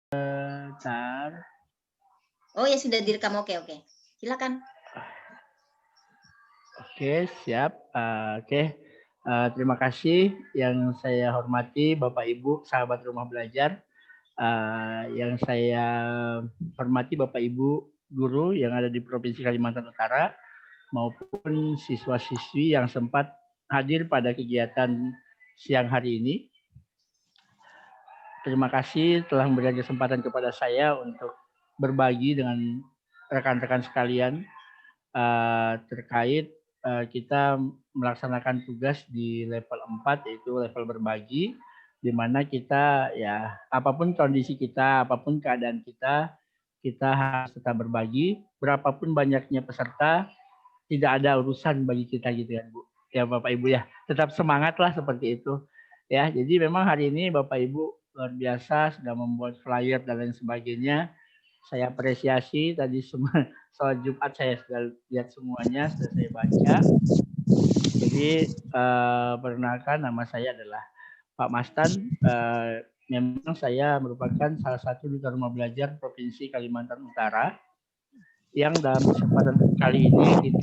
Bentar. Oh ya sudah direkam, oke oke. Silakan. Oke, siap. Oke. Terima kasih yang saya hormati Bapak Ibu, sahabat rumah belajar. Yang saya hormati Bapak Ibu guru yang ada di Provinsi Kalimantan Utara maupun siswa-siswi yang sempat hadir pada kegiatan siang hari ini. Terima kasih telah memberikan kesempatan kepada saya untuk berbagi dengan rekan-rekan sekalian terkait kita melaksanakan tugas di level 4 yaitu level berbagi, di mana kita ya apapun kondisi kita, apapun keadaan kita harus tetap berbagi, berapapun banyaknya peserta, tidak ada urusan bagi kita gitu kan Bu. Ya Bapak Ibu ya, tetap semangatlah seperti itu. Ya, jadi memang hari ini Bapak Ibu luar biasa sudah membuat flyer dan lain sebagainya. Saya apresiasi tadi semua soal Jumat saya sudah lihat semuanya, sudah saya baca. Jadi perkenalkan nama saya adalah Pak Mastan. Memang saya merupakan salah satu duta rumah belajar Provinsi Kalimantan Utara yang dalam kesempatan kali ini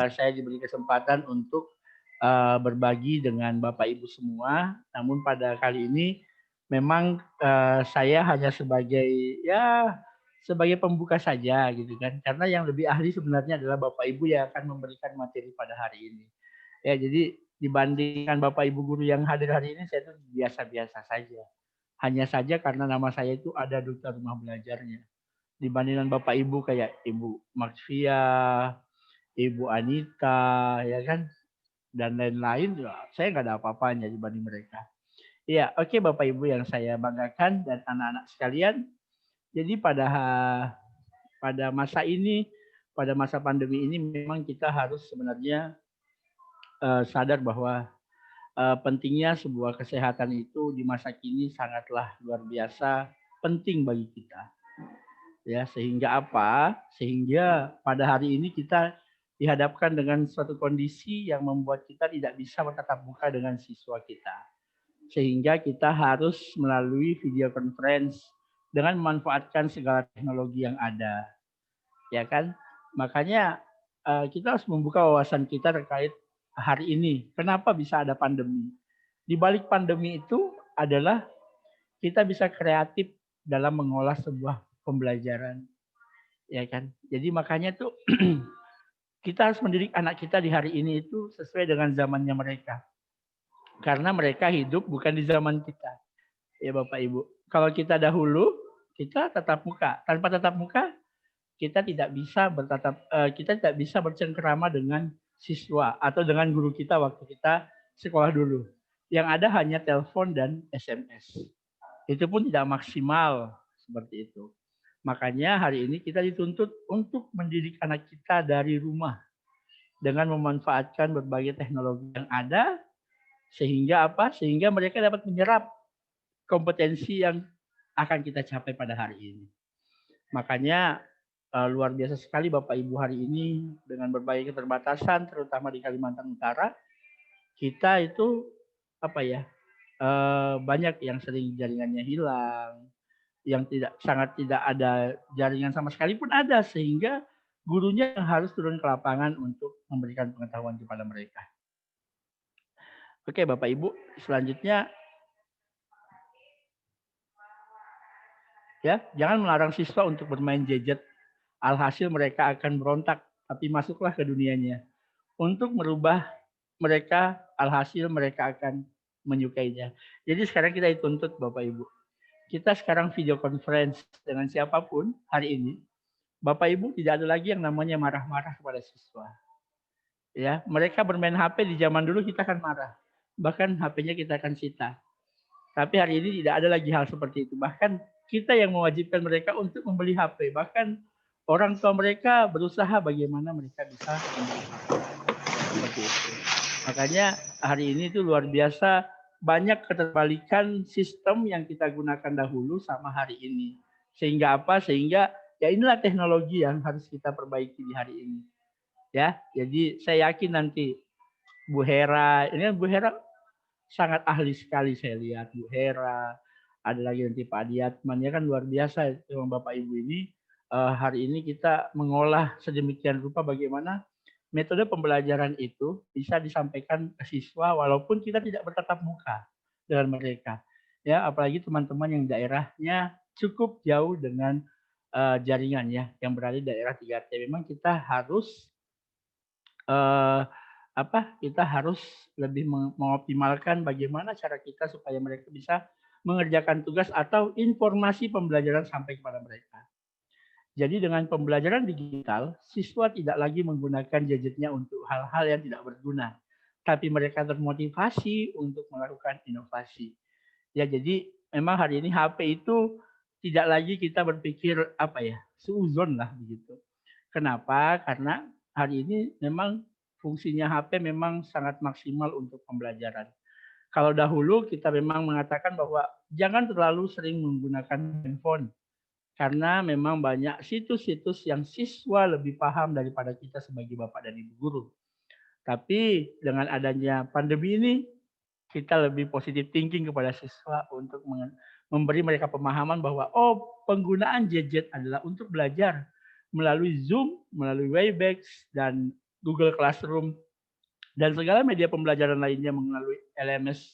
saya diberi kesempatan untuk berbagi dengan Bapak Ibu semua. Namun pada kali ini memang saya hanya sebagai pembuka saja gitu kan. Karena yang lebih ahli sebenarnya adalah Bapak Ibu yang akan memberikan materi pada hari ini. Ya, jadi dibandingkan Bapak Ibu guru yang hadir hari ini saya tuh biasa-biasa saja. Hanya saja karena nama saya itu ada duta rumah belajarnya dibandingkan Bapak Ibu kayak Ibu Maxvia, Ibu Anita, ya kan, dan lain-lain, saya nggak ada apa-apanya dibanding mereka. Iya, oke Bapak Ibu yang saya banggakan dan anak-anak sekalian. Jadi pada masa ini, pada masa pandemi ini memang kita harus sebenarnya sadar bahwa pentingnya sebuah kesehatan itu di masa kini sangatlah luar biasa penting bagi kita. Ya, sehingga apa? Sehingga pada hari ini kita dihadapkan dengan suatu kondisi yang membuat kita tidak bisa bertatap muka dengan siswa kita. Sehingga kita harus melalui video conference dengan memanfaatkan segala teknologi yang ada. Ya kan? Makanya kita harus membuka wawasan kita terkait hari ini. Kenapa bisa ada pandemi? Di balik pandemi itu adalah kita bisa kreatif dalam mengolah sebuah pembelajaran, ya kan. Jadi makanya tuh kita harus mendidik anak kita di hari ini itu sesuai dengan zamannya mereka. Karena mereka hidup bukan di zaman kita. Ya Bapak Ibu. Kalau kita dahulu, kita tatap muka. Tanpa tatap muka, kita tidak bisa bercengkerama dengan siswa atau dengan guru kita waktu kita sekolah dulu. Yang ada hanya telepon dan SMS. Itu pun tidak maksimal seperti itu. Makanya hari ini kita dituntut untuk mendidik anak kita dari rumah dengan memanfaatkan berbagai teknologi yang ada sehingga apa? Sehingga mereka dapat menyerap kompetensi yang akan kita capai pada hari ini. Makanya luar biasa sekali Bapak Ibu hari ini dengan berbagai keterbatasan terutama di Kalimantan Utara, kita itu apa ya? Banyak yang sering jaringannya hilang, yang sangat tidak ada jaringan sama sekali pun ada, sehingga gurunya yang harus turun ke lapangan untuk memberikan pengetahuan kepada mereka. Oke Bapak Ibu, selanjutnya ya jangan melarang siswa untuk bermain gadget. Alhasil mereka akan berontak, tapi masuklah ke dunianya. Untuk merubah mereka, alhasil mereka akan menyukainya. Jadi sekarang kita dituntut Bapak Ibu. Kita sekarang video conference dengan siapapun hari ini. Bapak Ibu tidak ada lagi yang namanya marah-marah kepada siswa. Ya, mereka bermain HP di zaman dulu kita akan marah. Bahkan HP-nya kita akan sita. Tapi hari ini tidak ada lagi hal seperti itu. Bahkan kita yang mewajibkan mereka untuk membeli HP. Bahkan orang tua mereka berusaha bagaimana mereka bisa membeli HP. Seperti itu. Makanya hari ini itu luar biasa banyak keterbalikan sistem yang kita gunakan dahulu sama hari ini. Sehingga apa? Sehingga ya inilah teknologi yang harus kita perbaiki di hari ini. Ya, jadi saya yakin nanti Bu Hera, ini Bu Hera sangat ahli sekali saya lihat Bu Hera, ada lagi nanti Pak Adiatman, ya kan luar biasa memang Bapak Ibu ini. Hari ini kita mengolah sedemikian rupa bagaimana metode pembelajaran itu bisa disampaikan ke siswa walaupun kita tidak bertatap muka dengan mereka. Ya, apalagi teman-teman yang daerahnya cukup jauh dengan jaringan ya, yang berada di daerah 3T. Memang kita harus eh, kita harus lebih mengoptimalkan bagaimana cara kita supaya mereka bisa mengerjakan tugas atau informasi pembelajaran sampai kepada mereka. Jadi dengan pembelajaran digital, siswa tidak lagi menggunakan gadgetnya untuk hal-hal yang tidak berguna, tapi mereka termotivasi untuk melakukan inovasi. Ya, jadi memang hari ini HP itu tidak lagi kita berpikir seuzon lah begitu. Kenapa? Karena hari ini memang fungsinya HP memang sangat maksimal untuk pembelajaran. Kalau dahulu kita memang mengatakan bahwa jangan terlalu sering menggunakan handphone karena memang banyak situs-situs yang siswa lebih paham daripada kita sebagai bapak dan ibu guru. Tapi dengan adanya pandemi ini, kita lebih positive thinking kepada siswa untuk memberi mereka pemahaman bahwa penggunaan gadget adalah untuk belajar melalui Zoom, melalui Webex, dan Google Classroom, dan segala media pembelajaran lainnya melalui LMS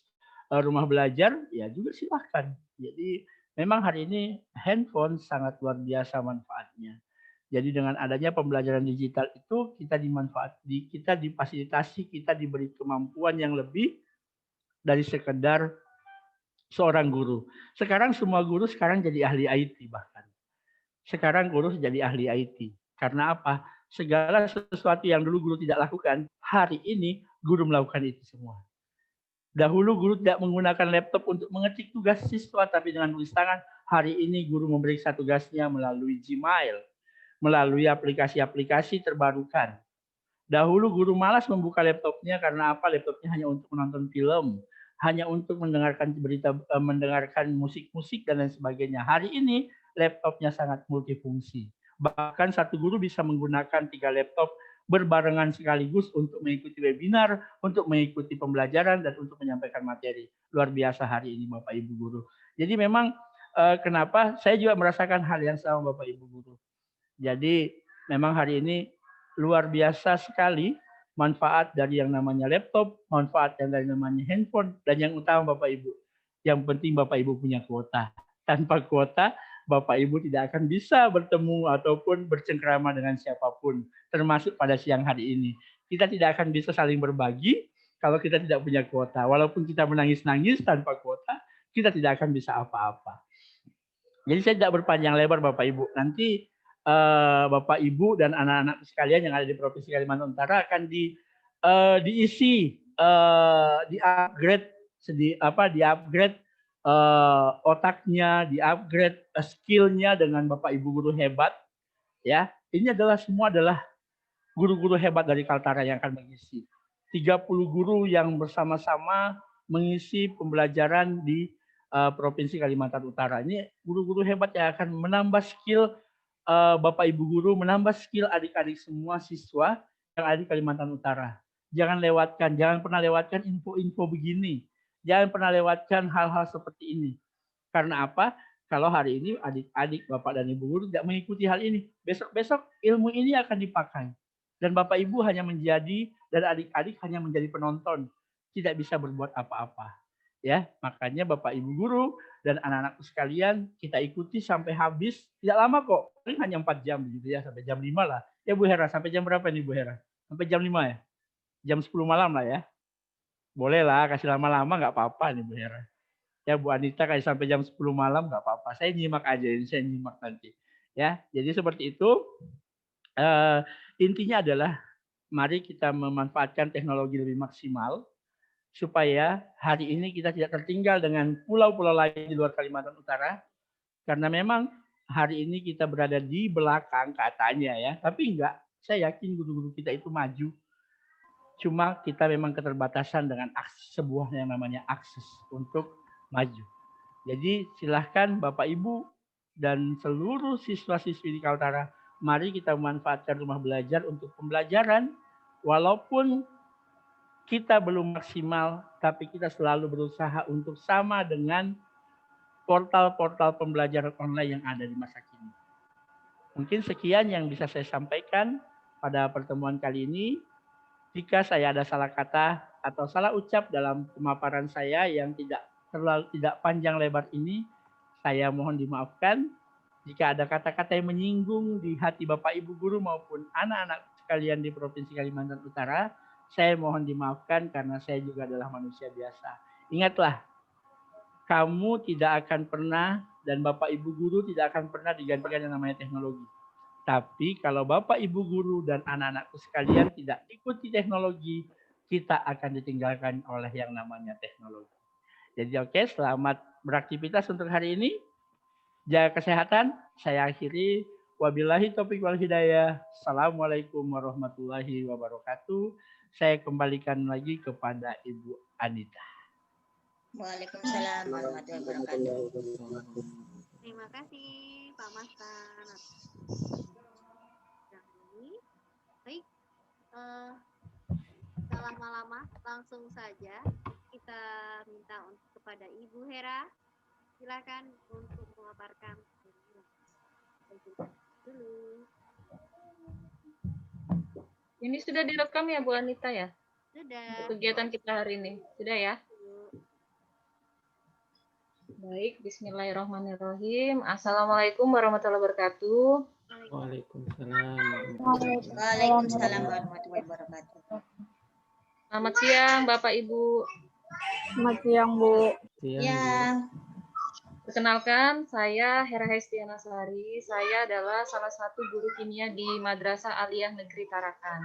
rumah belajar, ya juga silahkan. Jadi memang hari ini handphone sangat luar biasa manfaatnya. Jadi dengan adanya pembelajaran digital itu kita difasilitasi, kita diberi kemampuan yang lebih dari sekedar seorang guru. Sekarang semua guru jadi ahli IT bahkan. Sekarang guru jadi ahli IT. Karena apa? Segala sesuatu yang dulu guru tidak lakukan, hari ini guru melakukan itu semua. Dahulu guru tidak menggunakan laptop untuk mengetik tugas siswa, tapi dengan tulis tangan. Hari ini guru memeriksa tugasnya melalui Gmail, melalui aplikasi-aplikasi terbarukan. Dahulu guru malas membuka laptopnya karena apa? Laptopnya hanya untuk menonton film, hanya untuk mendengarkan berita, mendengarkan musik-musik dan lain sebagainya. Hari ini laptopnya sangat multifungsi. Bahkan satu guru bisa menggunakan 3 laptop berbarengan sekaligus untuk mengikuti webinar, untuk mengikuti pembelajaran, dan untuk menyampaikan materi. Luar biasa hari ini Bapak Ibu guru. Jadi memang kenapa saya juga merasakan hal yang sama Bapak Ibu guru. Jadi memang hari ini luar biasa sekali manfaat dari yang namanya laptop, manfaat yang dari namanya handphone, dan yang utama Bapak Ibu. Yang penting Bapak Ibu punya kuota. Tanpa kuota, Bapak Ibu tidak akan bisa bertemu ataupun bercengkrama dengan siapapun, termasuk pada siang hari ini. Kita tidak akan bisa saling berbagi kalau kita tidak punya kuota. Walaupun kita menangis-nangis tanpa kuota, kita tidak akan bisa apa-apa. Jadi saya tidak berpanjang lebar Bapak Ibu. Nanti Bapak Ibu dan anak-anak sekalian yang ada di Provinsi Kalimantan Utara akan diisi, di-upgrade, di-upgrade otaknya, di-upgrade skill-nya dengan Bapak Ibu guru hebat. Ya, ini semua adalah guru-guru hebat dari Kaltara yang akan mengisi. 30 guru yang bersama-sama mengisi pembelajaran di Provinsi Kalimantan Utara. Ini guru-guru hebat yang akan menambah skill Bapak Ibu guru, menambah skill adik-adik semua siswa yang ada di Kalimantan Utara. Jangan pernah lewatkan info-info begini. Jangan pernah lewatkan hal-hal seperti ini. Karena apa? Kalau hari ini adik-adik, Bapak dan Ibu guru tidak mengikuti hal ini, besok-besok ilmu ini akan dipakai. Dan Bapak Ibu hanya menjadi, dan adik-adik hanya menjadi penonton. Tidak bisa berbuat apa-apa. Ya, makanya Bapak Ibu guru dan anak-anakku sekalian, kita ikuti sampai habis. Tidak lama kok, paling hanya 4 jam gitu ya, sampai jam 5 lah. Ya Bu Hera, sampai jam berapa nih Bu Hera? Sampai jam 5 ya? Jam 10 malam lah ya. Boleh lah, kasih lama-lama nggak apa-apa nih Bu Hera. Ya Bu Anita kayak sampai jam 10 malam nggak apa-apa. Saya nyimak aja, saya nyimak nanti. Ya, jadi seperti itu. Intinya adalah mari kita memanfaatkan teknologi lebih maksimal supaya hari ini kita tidak tertinggal dengan pulau-pulau lain di luar Kalimantan Utara. Karena memang hari ini kita berada di belakang katanya ya. Tapi enggak, saya yakin guru-guru kita itu maju. Cuma kita memang keterbatasan dengan sebuah yang namanya akses untuk maju. Jadi silahkan Bapak Ibu dan seluruh siswa-siswi di Kaltara, mari kita memanfaatkan rumah belajar untuk pembelajaran. Walaupun kita belum maksimal, tapi kita selalu berusaha untuk sama dengan portal-portal pembelajaran online yang ada di masa kini. Mungkin sekian yang bisa saya sampaikan pada pertemuan kali ini. Jika saya ada salah kata atau salah ucap dalam pemaparan saya yang tidak panjang lebar ini, saya mohon dimaafkan. Jika ada kata-kata yang menyinggung di hati Bapak Ibu guru maupun anak-anak sekalian di Provinsi Kalimantan Utara, saya mohon dimaafkan karena saya juga adalah manusia biasa. Ingatlah, kamu tidak akan pernah dan Bapak Ibu guru tidak akan pernah digantikan yang namanya teknologi. Tapi kalau Bapak Ibu guru dan anak-anakku sekalian tidak ikuti teknologi, kita akan ditinggalkan oleh yang namanya teknologi. Jadi oke, selamat beraktivitas untuk hari ini. Jaga kesehatan. Saya akhiri. Wabillahi taufiq wal hidayah. Assalamualaikum warahmatullahi wabarakatuh. Saya kembalikan lagi kepada Ibu Anita. Waalaikumsalam warahmatullahi wabarakatuh. Terima kasih Pak Mastan. Baik, tak lama-lama langsung saja kita minta kepada Ibu Hera, silakan untuk memaparkan dulu. Ini sudah direkam ya Bu Anita ya? Sudah. Kegiatan kita hari ini sudah ya? Baik, bismillahirrahmanirrahim. Assalamualaikum warahmatullahi wabarakatuh. Waalaikumsalam. Waalaikumsalam warahmatullahi wabarakatuh. Selamat siang Bapak Ibu. Selamat siang, Bu. Ya, Perkenalkan, saya Hera Hestiana Sari. Saya adalah salah satu guru kimia di Madrasah Aliyah Negeri Tarakan.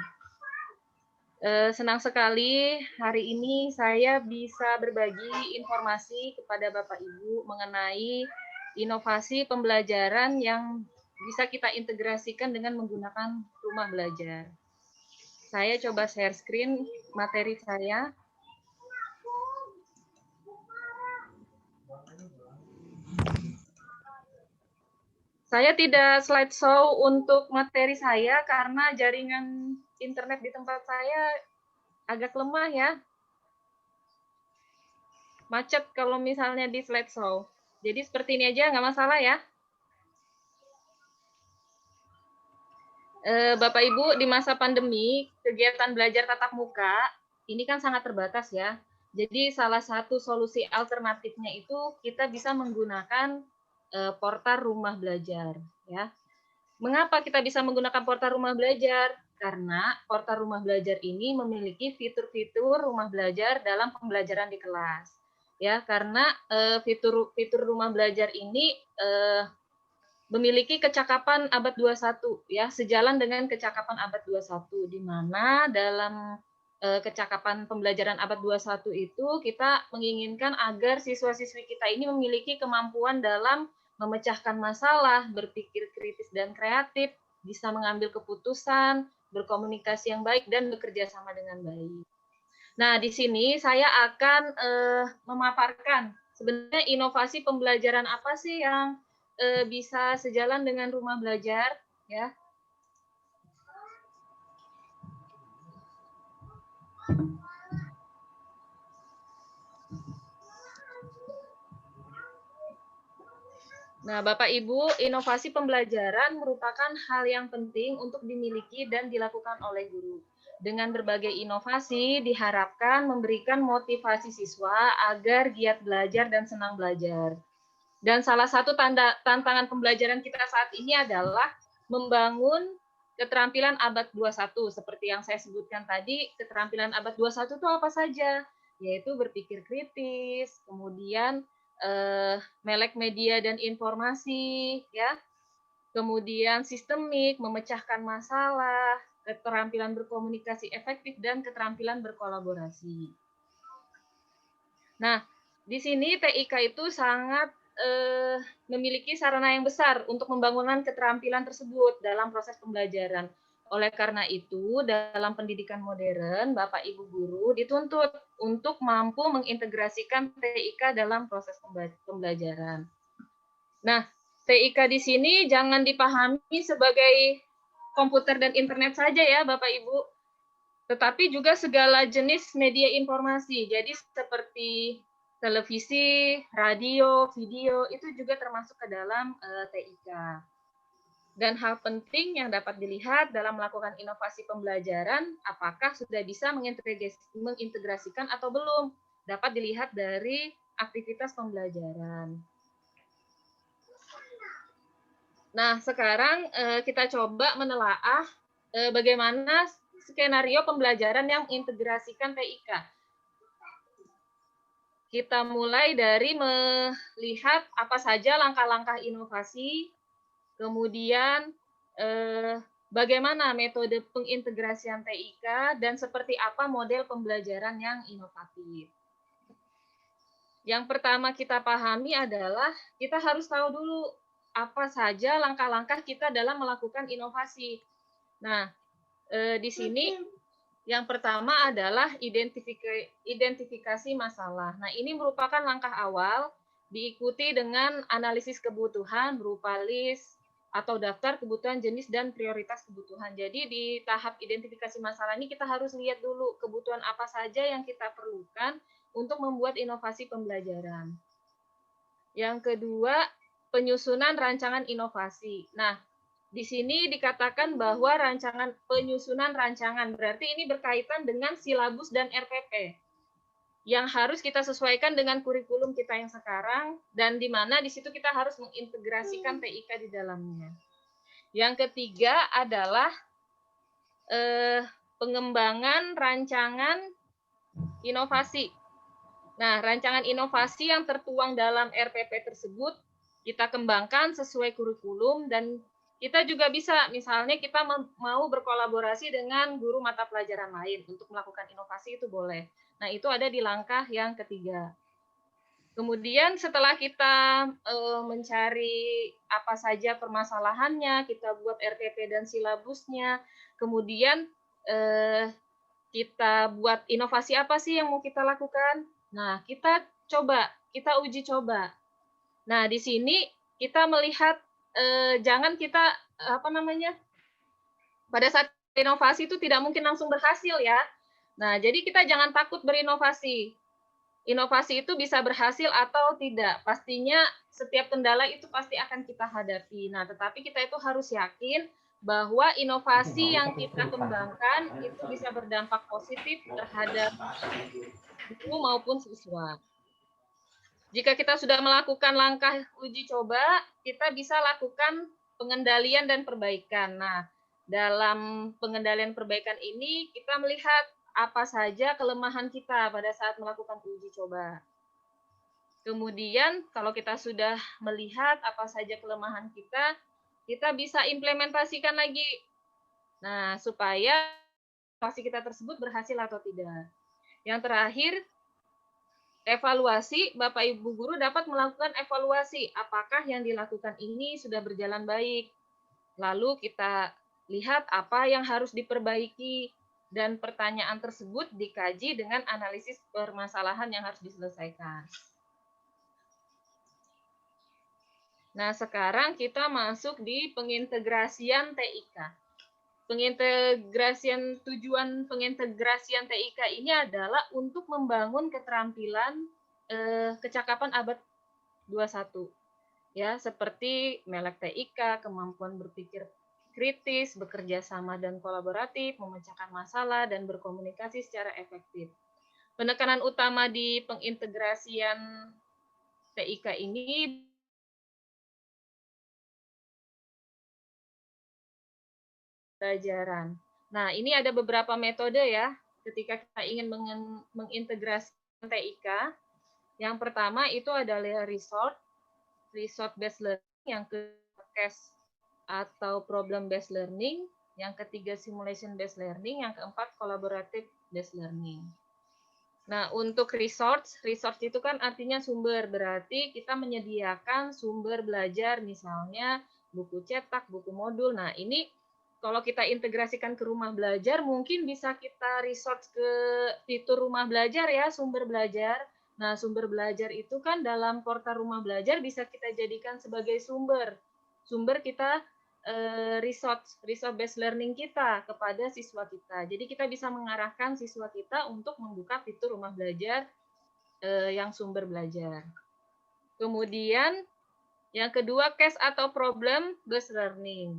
Senang sekali hari ini saya bisa berbagi informasi kepada Bapak Ibu mengenai inovasi pembelajaran yang bisa kita integrasikan dengan menggunakan rumah belajar. Saya coba share screen materi saya. Saya tidak slideshow untuk materi saya karena jaringan internet di tempat saya agak lemah ya. Macet kalau misalnya di slideshow. Jadi seperti ini aja, nggak masalah ya. Bapak Ibu, di masa pandemi, kegiatan belajar tatap muka ini kan sangat terbatas ya. Jadi salah satu solusi alternatifnya itu kita bisa menggunakan portal rumah belajar ya. Mengapa kita bisa menggunakan portal rumah belajar? Karena portal rumah belajar ini memiliki fitur-fitur rumah belajar dalam pembelajaran di kelas. Ya, karena fitur rumah belajar ini memiliki kecakapan abad 21 ya, sejalan dengan kecakapan abad 21 di mana dalam kecakapan pembelajaran abad 21 itu kita menginginkan agar siswa-siswi kita ini memiliki kemampuan dalam memecahkan masalah, berpikir kritis dan kreatif, bisa mengambil keputusan, berkomunikasi yang baik, dan bekerja sama dengan baik. Nah, di sini saya akan memaparkan sebenarnya inovasi pembelajaran apa sih yang bisa sejalan dengan rumah belajar, ya. Nah, Bapak Ibu, inovasi pembelajaran merupakan hal yang penting untuk dimiliki dan dilakukan oleh guru. Dengan berbagai inovasi diharapkan memberikan motivasi siswa agar giat belajar dan senang belajar. Dan salah satu tantangan pembelajaran kita saat ini adalah membangun keterampilan abad 21. Seperti yang saya sebutkan tadi, keterampilan abad 21 itu apa saja? Yaitu berpikir kritis, kemudian melek media dan informasi, ya, kemudian sistemik, memecahkan masalah, keterampilan berkomunikasi efektif, dan keterampilan berkolaborasi. Nah, di sini TIK itu sangat memiliki sarana yang besar untuk membangun keterampilan tersebut dalam proses pembelajaran. Oleh karena itu, dalam pendidikan modern, Bapak Ibu guru dituntut untuk mampu mengintegrasikan TIK dalam proses pembelajaran. Nah, TIK di sini jangan dipahami sebagai komputer dan internet saja ya, Bapak Ibu, tetapi juga segala jenis media informasi. Jadi seperti televisi, radio, video, itu juga termasuk ke dalam TIK. Dan hal penting yang dapat dilihat dalam melakukan inovasi pembelajaran, apakah sudah bisa mengintegrasikan atau belum, dapat dilihat dari aktivitas pembelajaran. Nah, sekarang kita coba menelaah bagaimana skenario pembelajaran yang mengintegrasikan TIK. Kita mulai dari melihat apa saja langkah-langkah inovasi, kemudian bagaimana metode pengintegrasian TIK, dan seperti apa model pembelajaran yang inovatif. Yang pertama kita pahami adalah kita harus tahu dulu apa saja langkah-langkah kita dalam melakukan inovasi. Nah, di sini yang pertama adalah identifikasi masalah. Nah, ini merupakan langkah awal, diikuti dengan analisis kebutuhan berupa list atau daftar kebutuhan jenis dan prioritas kebutuhan. Jadi di tahap identifikasi masalah ini kita harus lihat dulu kebutuhan apa saja yang kita perlukan untuk membuat inovasi pembelajaran. Yang kedua, penyusunan rancangan inovasi. Nah, di sini dikatakan bahwa penyusunan rancangan berarti ini berkaitan dengan silabus dan RPP yang harus kita sesuaikan dengan kurikulum kita yang sekarang, dan di mana di situ kita harus mengintegrasikan TIK di dalamnya. Yang ketiga adalah pengembangan rancangan inovasi. Nah, rancangan inovasi yang tertuang dalam RPP tersebut kita kembangkan sesuai kurikulum, dan kita juga bisa, misalnya kita mau berkolaborasi dengan guru mata pelajaran lain untuk melakukan inovasi, itu boleh. Nah, itu ada di langkah yang ketiga. Kemudian setelah kita mencari apa saja permasalahannya, kita buat RPP dan silabusnya, kemudian kita buat inovasi apa sih yang mau kita lakukan. Nah, kita uji coba. Nah, di sini kita melihat jangan kita pada saat inovasi itu tidak mungkin langsung berhasil ya. Nah, jadi kita jangan takut berinovasi. Inovasi itu bisa berhasil atau tidak. Pastinya setiap kendala itu pasti akan kita hadapi. Nah, tetapi kita itu harus yakin bahwa inovasi yang kita kembangkan itu bisa berdampak positif terhadap guru maupun siswa. Jika kita sudah melakukan langkah uji coba, kita bisa lakukan pengendalian dan perbaikan. Nah, dalam pengendalian perbaikan ini, kita melihat apa saja kelemahan kita pada saat melakukan uji coba. Kemudian, kalau kita sudah melihat apa saja kelemahan kita bisa implementasikan lagi. Nah, supaya inovasi kita tersebut berhasil atau tidak. Yang terakhir, evaluasi. Bapak Ibu guru dapat melakukan evaluasi apakah yang dilakukan ini sudah berjalan baik. Lalu kita lihat apa yang harus diperbaiki, dan pertanyaan tersebut dikaji dengan analisis permasalahan yang harus diselesaikan. Nah, sekarang kita masuk di pengintegrasian TIK. Tujuan pengintegrasian TIK ini adalah untuk membangun keterampilan kecakapan abad 21. Ya, seperti melek TIK, kemampuan berpikir kritis, bekerja sama dan kolaboratif, memecahkan masalah, dan berkomunikasi secara efektif. Penekanan utama di pengintegrasian TIK ini pembelajaran. Nah, ini ada beberapa metode ya ketika kita ingin mengintegrasikan TIK. Yang pertama itu adalah resort based learning, yang kedua case atau problem based learning, yang ketiga simulation based learning, yang keempat collaborative based learning. Nah, untuk resource itu kan artinya sumber, berarti kita menyediakan sumber belajar, misalnya buku cetak, buku modul. Nah, ini kalau kita integrasikan ke rumah belajar, mungkin bisa kita resource ke fitur rumah belajar ya, sumber belajar. Nah, sumber belajar itu kan dalam portal rumah belajar bisa kita jadikan sebagai sumber kita resource based learning kita kepada siswa kita. Jadi kita bisa mengarahkan siswa kita untuk membuka fitur rumah belajar yang sumber belajar. Kemudian yang kedua, case atau problem based learning.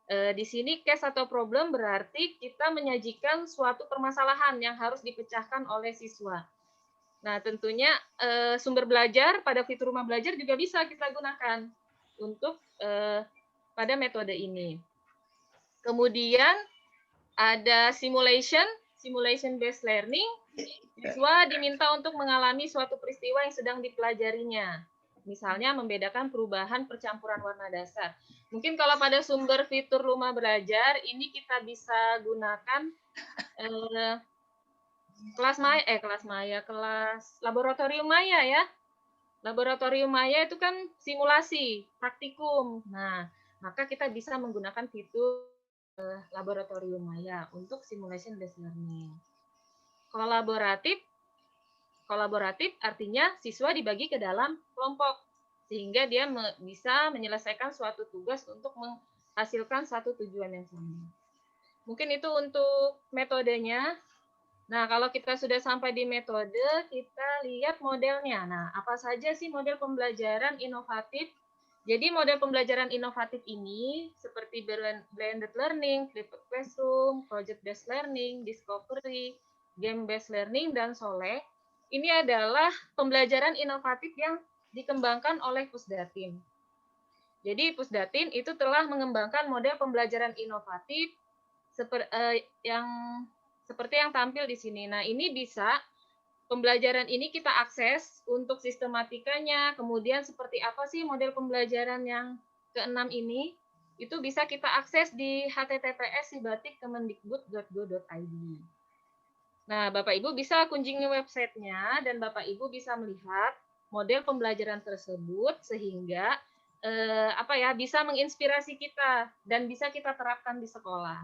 Di sini case atau problem berarti kita menyajikan suatu permasalahan yang harus dipecahkan oleh siswa. Nah, tentunya sumber belajar pada fitur rumah belajar juga bisa kita gunakan untuk pada metode ini. Kemudian ada simulation based learning. Siswa diminta untuk mengalami suatu peristiwa yang sedang dipelajarinya. Misalnya membedakan perubahan percampuran warna dasar. Mungkin kalau pada sumber fitur rumah belajar ini kita bisa gunakan kelas laboratorium maya ya. Laboratorium maya itu kan simulasi, praktikum. Nah, maka kita bisa menggunakan fitur laboratorium maya untuk simulation based learning. Kolaboratif artinya siswa dibagi ke dalam kelompok sehingga dia bisa menyelesaikan suatu tugas untuk menghasilkan satu tujuan yang sama. Mungkin itu untuk metodenya. Nah, kalau kita sudah sampai di metode, kita lihat modelnya. Nah, apa saja sih model pembelajaran inovatif? Jadi model pembelajaran inovatif ini seperti blended learning, flipped classroom, project based learning, discovery, game based learning, dan SOLE. Ini adalah pembelajaran inovatif yang dikembangkan oleh Pusdatin. Jadi Pusdatin itu telah mengembangkan model pembelajaran inovatif seperti yang tampil di sini. Nah, ini bisa pembelajaran ini kita akses untuk sistematikanya, kemudian seperti apa sih model pembelajaran yang ke-6 ini, itu bisa kita akses di https://sibatik.kemendikbud.go.id. Nah, Bapak Ibu bisa kunjungi websitenya dan Bapak Ibu bisa melihat model pembelajaran tersebut sehingga bisa menginspirasi kita dan bisa kita terapkan di sekolah.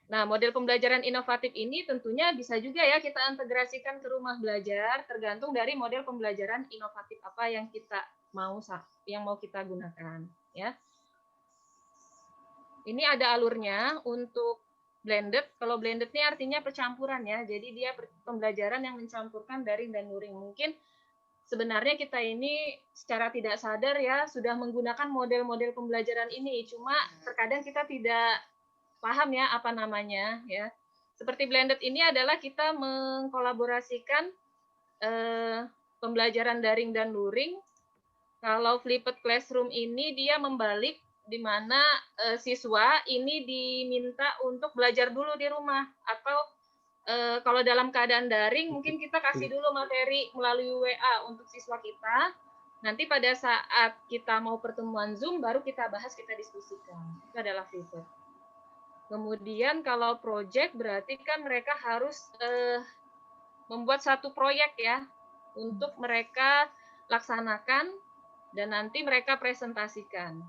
Nah, model pembelajaran inovatif ini tentunya bisa juga ya kita integrasikan ke rumah belajar, tergantung dari model pembelajaran inovatif apa yang mau kita gunakan, ya. Ini ada alurnya untuk blended. Kalau blended ini artinya percampuran ya. Jadi dia pembelajaran yang mencampurkan daring dan luring. Mungkin sebenarnya kita ini secara tidak sadar ya sudah menggunakan model-model pembelajaran ini, cuma terkadang kita tidak paham ya apa namanya ya. Seperti blended ini adalah kita mengkolaborasikan pembelajaran daring dan luring. Kalau flipped classroom ini dia membalik di mana siswa ini diminta untuk belajar dulu di rumah, atau kalau dalam keadaan daring mungkin kita kasih dulu materi melalui WA untuk siswa kita. Nanti pada saat kita mau pertemuan Zoom baru kita bahas, kita diskusikan. Itu adalah flipped. Kemudian kalau project berarti kan mereka harus membuat satu proyek ya untuk mereka laksanakan dan nanti mereka presentasikan.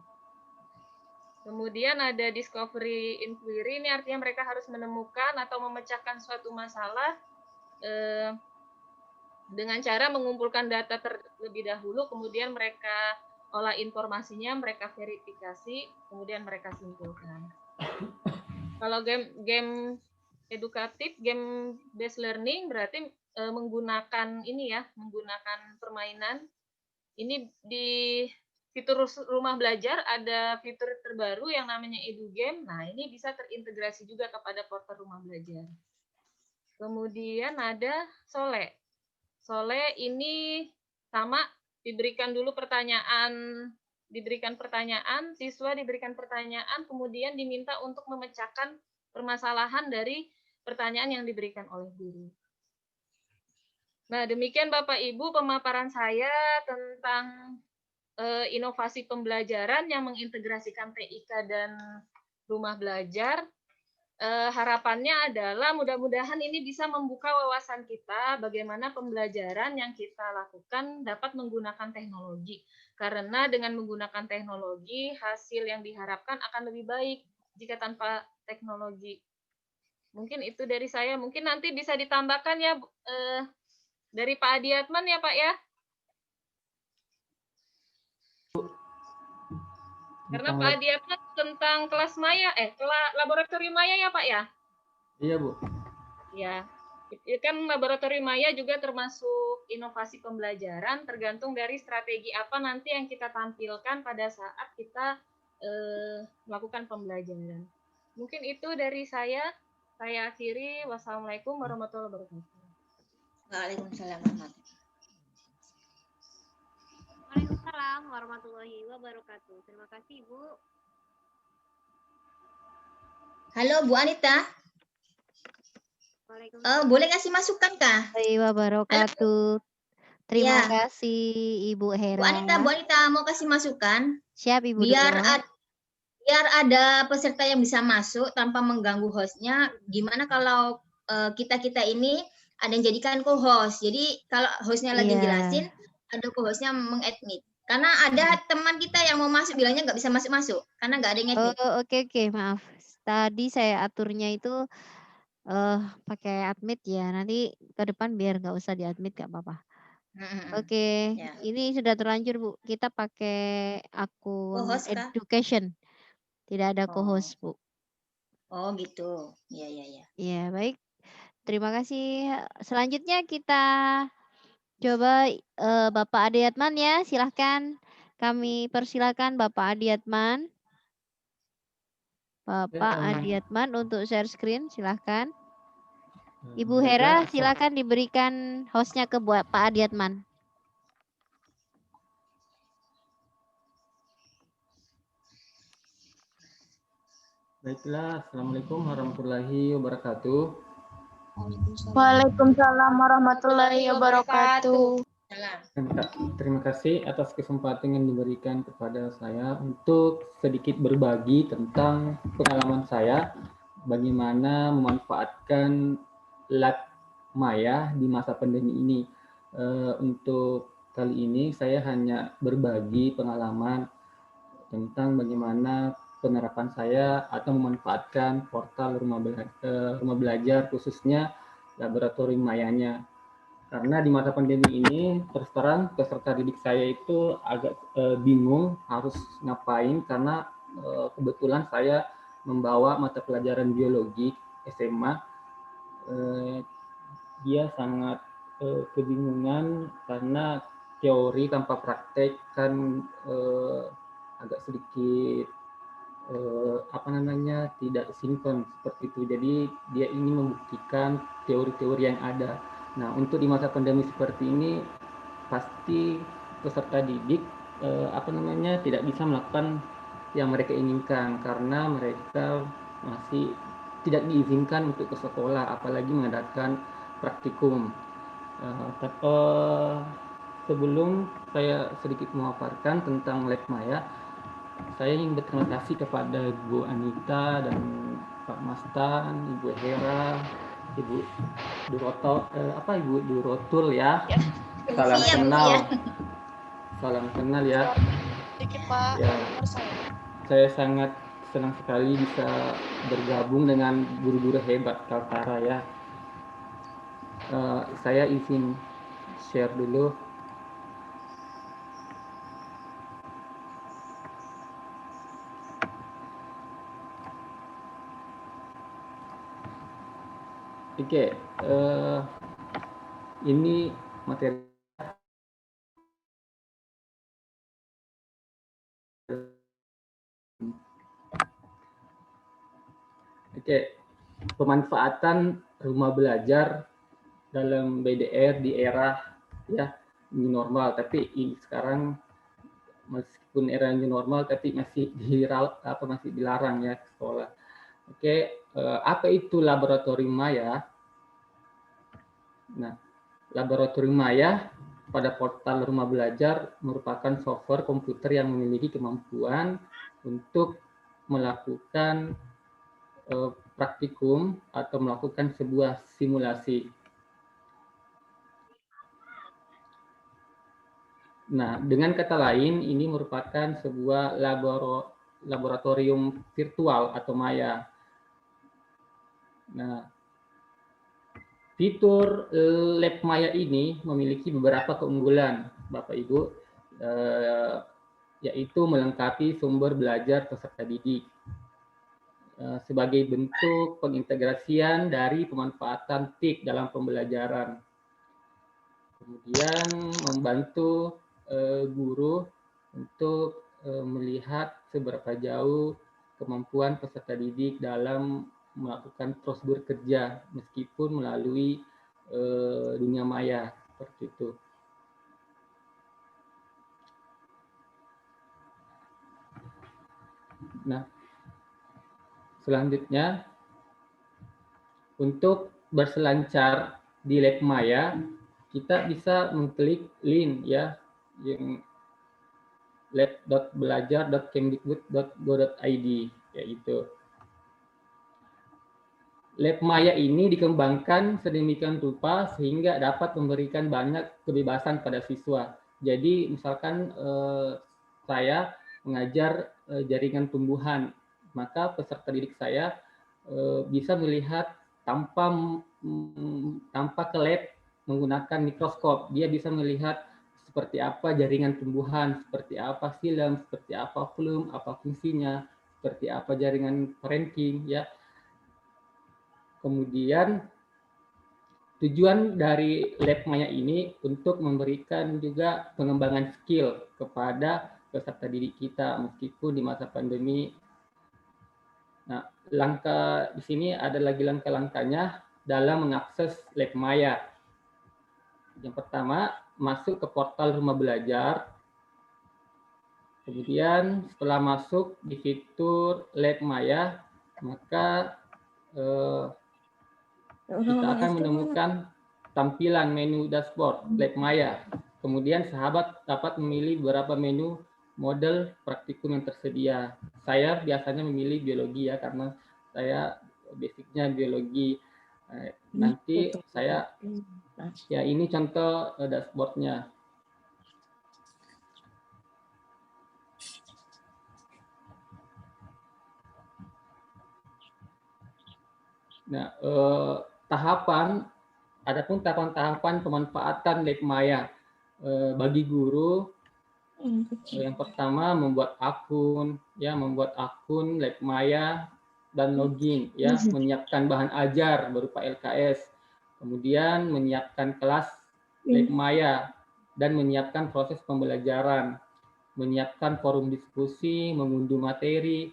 Kemudian ada discovery inquiry, ini artinya mereka harus menemukan atau memecahkan suatu masalah dengan cara mengumpulkan data terlebih dahulu, kemudian mereka olah informasinya, mereka verifikasi, kemudian mereka simpulkan. Kalau game edukatif, game based learning berarti menggunakan permainan. Ini di fitur rumah belajar ada fitur terbaru yang namanya EduGame. Nah, ini bisa terintegrasi juga kepada portal rumah belajar. Kemudian ada SOLE. SOLE ini sama, diberikan pertanyaan, siswa diberikan pertanyaan, kemudian diminta untuk memecahkan permasalahan dari pertanyaan yang diberikan oleh guru. Nah, demikian Bapak Ibu pemaparan saya tentang inovasi pembelajaran yang mengintegrasikan TIK dan rumah belajar. Harapannya adalah mudah-mudahan ini bisa membuka wawasan kita bagaimana pembelajaran yang kita lakukan dapat menggunakan teknologi. Karena dengan menggunakan teknologi, hasil yang diharapkan akan lebih baik jika tanpa teknologi. Mungkin itu dari saya. Mungkin nanti bisa ditambahkan ya dari Pak Adiatman ya Pak ya. Karena Pak Adiatman tentang kelas maya, laboratorium maya ya Pak ya? Iya Bu. Ya. Ya kan laboratorium maya juga termasuk inovasi pembelajaran, tergantung dari strategi apa nanti yang kita tampilkan pada saat kita melakukan pembelajaran. Mungkin itu dari saya. Saya akhiri. Wassalamualaikum warahmatullahi wabarakatuh. Waalaikumsalam warahmatullahi. Waalaikumsalam warahmatullahi wabarakatuh. Terima kasih, Ibu. Halo Bu Anita, Waalaikumsalam boleh kasih masukan kah? Warahmatullahi wabarakatuh. Terima Ya, kasih Ibu Bu Anita Hera. mau kasih masukan Siap Ibu biar Duo. biar ada peserta yang bisa masuk tanpa mengganggu hostnya. Gimana kalau kita ini ada yang jadikan co-host. Jadi kalau hostnya lagi Iya. jelasin, ada co-hostnya mengadmit. Karena ada teman kita yang mau masuk bilangnya nggak bisa masuk karena nggak ada yang admit. Oh, oke, maaf. Tadi saya aturnya itu pakai admit ya. Nanti ke depan biar nggak usah diadmit nggak apa-apa. Oke, Ya. ini sudah terlanjur Bu. Kita pakai akun Co-host kah? education. Tidak ada Oh. co-host Bu. Oh gitu. Iya. Ya, baik. Terima kasih. Selanjutnya kita coba Bapak Adiatman ya. Silahkan. Kami persilakan Bapak Adiatman. Bapak Adiatman untuk share screen. Silahkan. Ibu Hera, silakan diberikan hostnya ke Pak Adiatman. Baiklah, Assalamualaikum warahmatullahi wabarakatuh. Waalaikumsalam warahmatullahi wabarakatuh. Terima kasih atas kesempatan yang diberikan kepada saya untuk sedikit berbagi tentang pengalaman saya bagaimana memanfaatkan lab maya di masa pandemi ini. Untuk kali ini saya hanya berbagi pengalaman tentang bagaimana penerapan saya atau memanfaatkan portal rumah belajar khususnya laboratorium mayanya. Karena di masa pandemi ini terus terang peserta didik saya itu agak bingung harus ngapain karena kebetulan saya membawa mata pelajaran biologi SMA. Dia sangat kebingungan karena teori tanpa praktek kan agak sedikit tidak sinkron seperti itu. Jadi dia ingin membuktikan teori-teori yang ada. Nah, untuk di masa pandemi seperti ini pasti peserta didik tidak bisa melakukan yang mereka inginkan karena mereka masih tidak diizinkan untuk ke sekolah, apalagi mengadakan praktikum. Sebelum saya sedikit memaparkan tentang lab maya, saya ingin berterima kasih kepada Ibu Anita dan Pak Mastan, Ibu Hera, Ibu Durotul ya. Salam kenal. Salam kenal ya. Ya. Saya sangat senang sekali bisa bergabung dengan guru-guru hebat Kaltara ya. Saya izin share dulu. Oke, ini materi pemanfaatan rumah belajar dalam BDR di era ya new normal, tapi ini sekarang meskipun era new normal tapi masih dilarang ya sekolah. Oke, apa itu laboratorium maya? Nah, laboratorium maya pada portal rumah belajar merupakan software komputer yang memiliki kemampuan untuk melakukan praktikum atau melakukan sebuah simulasi. Nah, dengan kata lain, ini merupakan sebuah laboratorium virtual atau maya. Nah, fitur lab maya ini memiliki beberapa keunggulan, Bapak Ibu, yaitu melengkapi sumber belajar peserta didik. sebagai bentuk pengintegrasian dari pemanfaatan TIK dalam pembelajaran. Kemudian membantu guru untuk melihat seberapa jauh kemampuan peserta didik dalam melakukan prosedur kerja meskipun melalui dunia maya seperti itu. Nah, selanjutnya untuk berselancar di lab maya kita bisa mengklik link ya yang lab.belajar.kemdikbud.go.id yaitu. Lab maya ini dikembangkan sedemikian rupa sehingga dapat memberikan banyak kebebasan pada siswa. Jadi misalkan saya mengajar jaringan tumbuhan, maka peserta didik saya bisa melihat tanpa ke lab menggunakan mikroskop. Dia bisa melihat seperti apa jaringan tumbuhan, seperti apa silem, seperti apa flume, apa fungsinya, seperti apa jaringan parenting, ya. Kemudian tujuan dari lab maya ini untuk memberikan juga pengembangan skill kepada peserta didik kita meskipun di masa pandemi. Nah, langkah di sini ada lagi langkah-langkahnya dalam mengakses lab maya. Yang pertama, masuk ke portal Rumah Belajar. Kemudian setelah masuk di fitur lab maya, maka kita akan menemukan tampilan menu dashboard lab maya. Kemudian sahabat dapat memilih beberapa menu model praktikum yang tersedia. Saya biasanya memilih biologi ya, karena saya basicnya biologi. Nanti saya, ya ini contoh dashboardnya. Nah, adapun tahapan pemanfaatan lab maya bagi guru, yang pertama membuat akun lab maya dan login, ya, menyiapkan bahan ajar berupa LKS, kemudian menyiapkan kelas lab maya dan menyiapkan proses pembelajaran, menyiapkan forum diskusi, mengunduh materi,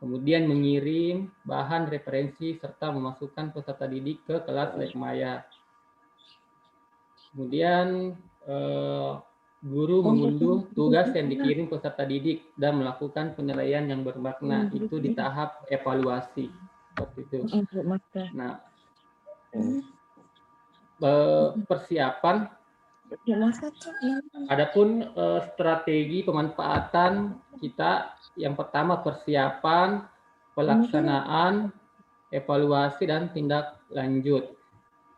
kemudian mengirim bahan referensi serta memasukkan peserta didik ke kelas lab maya. Kemudian guru mengunduh tugas yang dikirim peserta didik dan melakukan penilaian yang bermakna. Itu di tahap evaluasi. Seperti itu. Nah, persiapan. Adapun strategi pemanfaatan kita, yang pertama persiapan, pelaksanaan, evaluasi, dan tindak lanjut.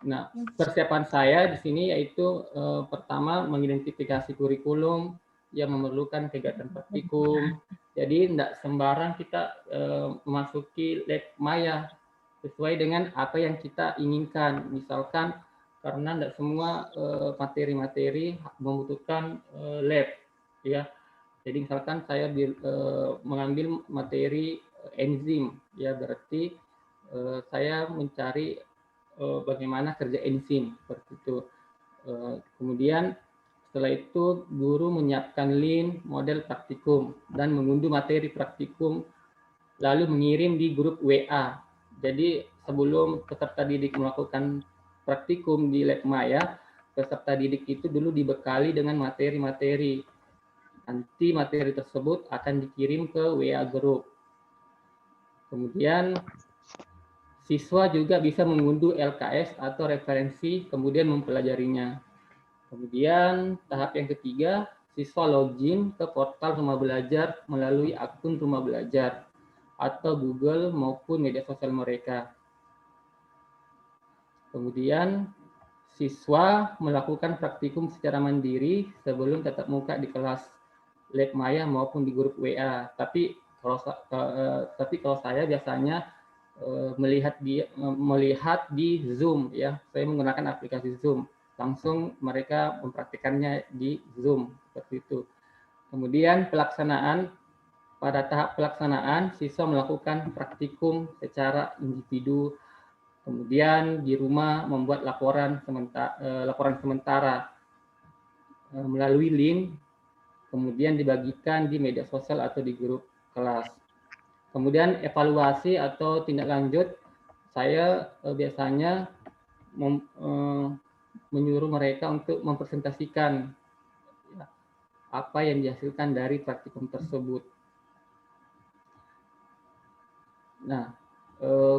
Nah, persiapan saya di sini yaitu pertama mengidentifikasi kurikulum yang memerlukan kegiatan praktikum. Jadi tidak sembarang kita memasuki lab maya sesuai dengan apa yang kita inginkan. Misalkan karena tidak semua materi-materi membutuhkan lab, ya. Jadi misalkan saya mengambil materi enzim, ya berarti saya mencari bagaimana kerja enzim seperti itu. Kemudian setelah itu guru menyiapkan link model praktikum dan mengunduh materi praktikum lalu mengirim di grup WA. Jadi sebelum peserta didik melakukan praktikum di lab maya, peserta didik itu dulu dibekali dengan materi-materi. Nanti materi tersebut akan dikirim ke WA group. Kemudian siswa juga bisa mengunduh LKS atau referensi, kemudian mempelajarinya. Kemudian tahap yang ketiga, siswa login ke portal Rumah Belajar melalui akun Rumah Belajar atau Google maupun media sosial mereka. Kemudian siswa melakukan praktikum secara mandiri sebelum tatap muka di kelas lab maya maupun di grup WA. Tapi kalau saya biasanya melihat di Zoom, ya, saya menggunakan aplikasi Zoom, langsung mereka mempraktikannya di Zoom seperti itu. Kemudian pelaksanaan pada tahap pelaksanaan, siswa melakukan praktikum secara individu, kemudian di rumah membuat laporan sementara melalui link, kemudian dibagikan di media sosial atau di grup kelas. Kemudian evaluasi atau tindak lanjut, saya biasanya menyuruh mereka untuk mempresentasikan apa yang dihasilkan dari praktikum tersebut. Nah,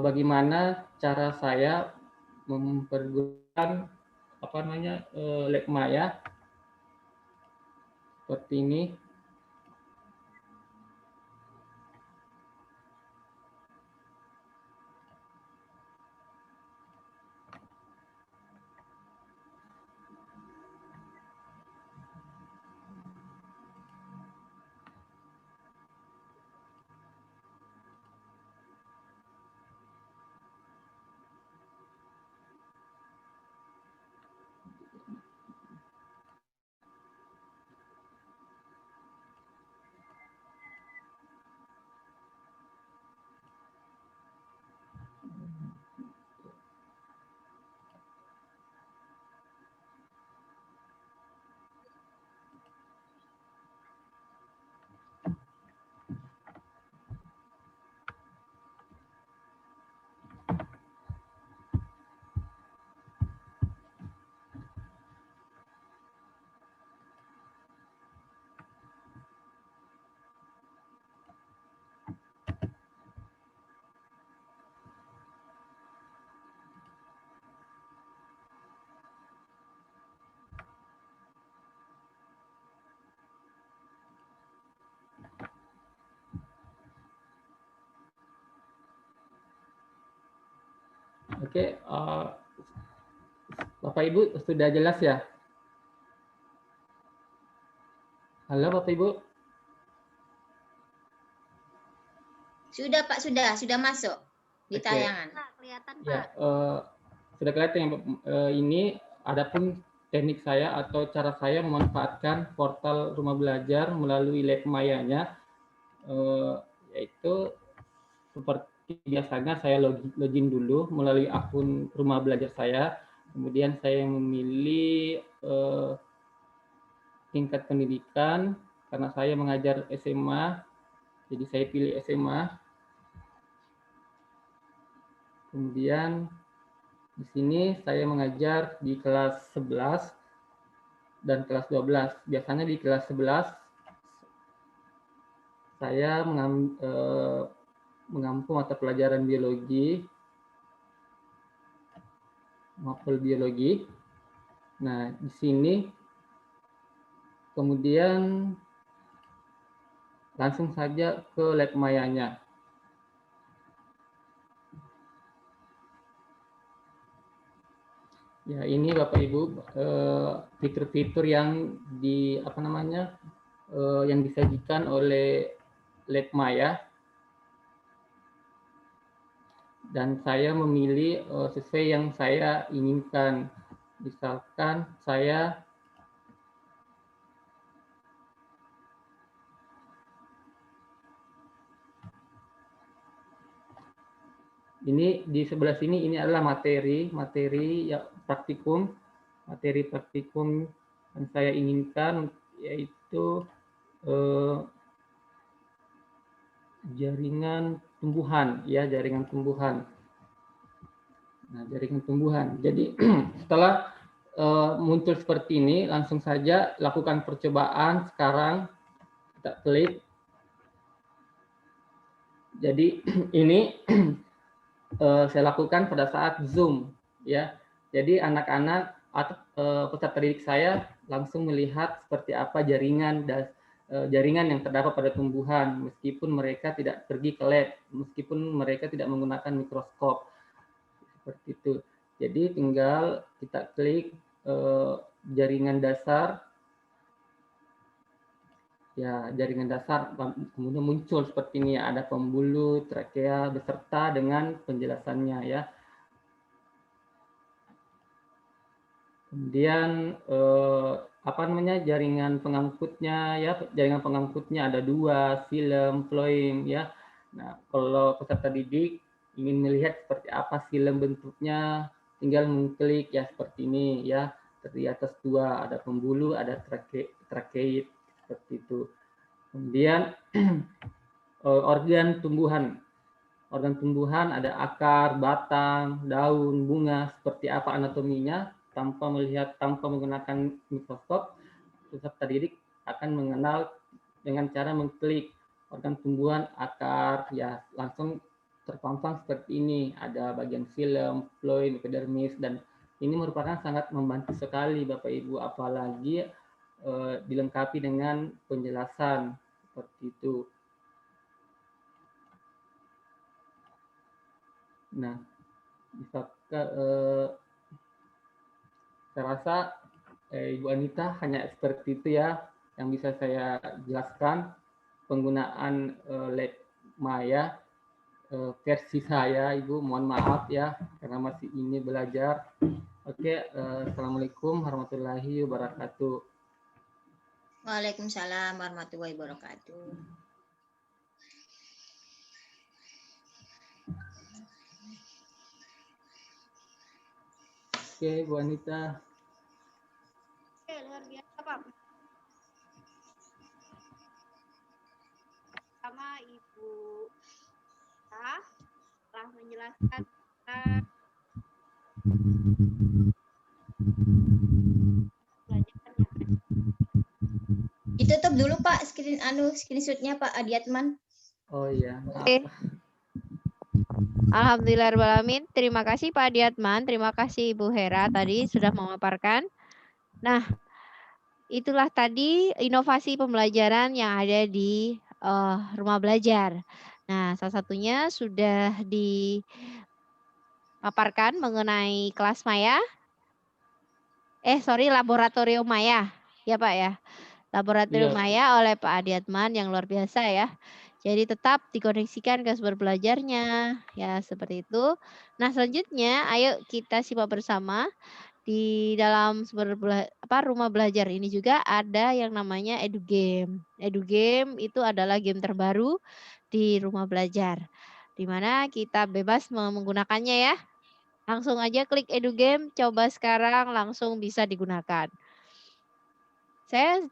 bagaimana cara saya mempergunakan Lab Maya seperti ini. Oke, Bapak Ibu sudah jelas ya? Halo Bapak Ibu? Sudah Pak, sudah masuk di Oke. tayangan. Pak, kelihatan Pak. Ya, sudah kelihatan ya, ini adapun teknik saya atau cara saya memanfaatkan portal Rumah Belajar melalui Lab Maya-nya, yaitu seperti biasanya saya login dulu melalui akun Rumah Belajar saya, kemudian saya memilih tingkat pendidikan, karena saya mengajar SMA, jadi saya pilih SMA. Kemudian di sini saya mengajar di kelas 11 dan kelas 12. Biasanya di kelas 11 saya mengampu mata pelajaran biologi, mapel biologi. Nah, di sini kemudian langsung saja ke Lab Maya-nya. Ya, ini Bapak Ibu fitur-fitur yang yang disajikan oleh Lab Maya. Dan saya memilih sesuai yang saya inginkan. Misalkan saya ini di sebelah sini, ini adalah materi ya, materi praktikum yang saya inginkan, yaitu jaringan tumbuhan, ya, jaringan tumbuhan. Nah, jaringan tumbuhan. Jadi setelah muncul seperti ini, langsung saja lakukan percobaan sekarang. Kita klik. Jadi ini saya lakukan pada saat Zoom, ya. Jadi anak-anak atau peserta didik saya langsung melihat seperti apa jaringan yang terdapat pada tumbuhan, meskipun mereka tidak pergi ke lab, meskipun mereka tidak menggunakan mikroskop, seperti itu. Jadi tinggal kita klik jaringan dasar. Ya, jaringan dasar, kemudian muncul seperti ini, ada pembuluh, trakea, beserta dengan penjelasannya, ya. Kemudian apa namanya, jaringan pengangkutnya ya, jaringan pengangkutnya ada 2, film, floim ya. Nah, kalau peserta didik ingin melihat seperti apa film bentuknya, tinggal mengklik ya seperti ini ya. Di atas 2 ada pembuluh, ada trakeit seperti itu. Kemudian organ tumbuhan. Organ tumbuhan ada akar, batang, daun, bunga, seperti apa anatominya tanpa menggunakan mikroskop, peserta didik akan mengenal dengan cara mengklik organ tumbuhan, akar, ya langsung terpampang seperti ini. Ada bagian film, floim, epidermis, dan ini merupakan sangat membantu sekali Bapak Ibu, apalagi dilengkapi dengan penjelasan seperti itu. Nah, bisa saya rasa Ibu Anita hanya seperti itu ya yang bisa saya jelaskan penggunaan Lab Maya versi saya, Ibu. Mohon maaf ya karena masih ini belajar. Oke, Assalamualaikum warahmatullahi wabarakatuh. Waalaikumsalam warahmatullahi wabarakatuh. Oke, Bu Anita. Oke, luar biasa Pak. Sama Ibu telah menjelaskan Ditutup dulu Pak screenshotnya Pak Adiatman. Oh iya. Oke. Alhamdulillahirrahmanirrahim. Terima kasih Pak Adiatman, terima kasih Ibu Hera tadi sudah memaparkan. Nah, itulah tadi inovasi pembelajaran yang ada di rumah belajar. Nah, salah satunya sudah dipaparkan mengenai kelas Maya. Laboratorium Maya. Ya Pak ya. Laboratorium Maya oleh Pak Adiatman yang luar biasa ya. Jadi tetap dikoneksikan ke sumber belajarnya. Ya, seperti itu. Nah, selanjutnya ayo kita simak bersama di dalam rumah belajar ini juga ada yang namanya EduGame. EduGame itu adalah game terbaru di rumah belajar. Di mana kita bebas menggunakannya ya. Langsung aja klik EduGame, coba sekarang langsung bisa digunakan. Saya